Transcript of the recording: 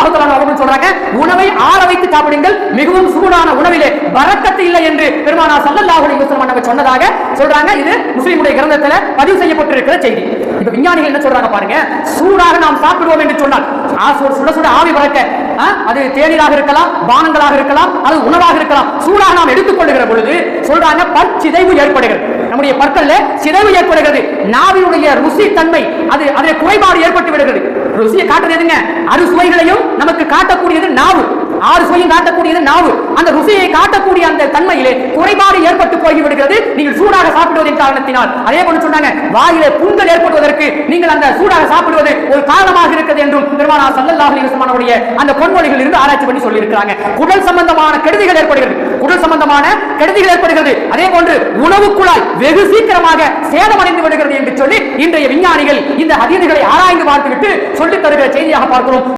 ரலியல்லாஹு தஆலா அவர்கள் சொல்றாங்க, உணவை ஆற வைத்து சாப்பிடுங்கள், மிகவும் சூடான உணவிலே பரக்கத்து இல்லை என்று பெருமானார் ஸல்லல்லாஹு அலைஹி வஸல்லம் அவர்கள் சொன்னதாக சொல்றாங்க. இது முஸ்லிமுடைய கிரந்தத்தில் பதிவு செய்யப்பட்டிருக்கிற செய்தி. இப்ப விஞ்ஞானிகள் என்ன சொல்றாங்க பாருங்க, சூடாக நாம் சாப்பிடுவோம் என்று சொன்னால் சுட சுட ஆவி பறக்க, அது தேநீராக இருக்கலாம், பானங்களாக இருக்கலாம், அது உணவாக இருக்கலாம், சூடாக நாம் எடுத்துக்கொள்ளுகிற பொழுது சொல்றாங்க பற்சிதைவு ஏற்படுகிறது, நம்முடைய பற்கள்ல சிதைவு ஏற்படுகிறது, நாவினுடைய ருசி தன்மை அது அதில் குறைபாடு ஏற்பட்டு விடுகிறது. ருசியை காட்டுறது எதுங்க? அறுசுவைகளையும் நமக்கு காட்டக்கூடியது நாவு, ஆறு சுவையும் காட்டக்கூடியது நாவு. அந்த ருசியை காட்டக்கூடிய அந்த தன்மையிலே குறைபாடு ஏற்பட்டு போய்விடுகிறது நீங்கள் சூடாக சாப்பிடுவதன் காரணத்தினால். அதே போல சொன்னாங்க, வாயிலே புண்கள் ஏற்படுவதற்கு நீங்கள் அந்த சூடாக சாப்பிடுவது ஒரு காரணமாக இருக்கிறது என்றும் பெருமானார் ஸல்லல்லாஹு அலைஹி வஸல்லம் அவருடைய அந்த பொன்மொழிகள் இருந்து ஆராய்ச்சி பண்ணி சொல்லி இருக்கிறாங்க. குடல் சம்பந்தமான கெடுதிகள் ஏற்படுகிறது, குடல் சம்பந்தமான கெடுதிகள் ஏற்படுகிறது. அதே போன்று உணவு குழாய் வெகு சீக்கிரமாக சேதமடைந்து விடுகிறது என்று சொல்லி இன்றைய விஞ்ஞானிகள் இந்த ஹதீஸ்களை ஆராய்ந்து பார்த்துவிட்டு சொல்லித் தருகிற செய்தியாக பார்க்கிறோம்.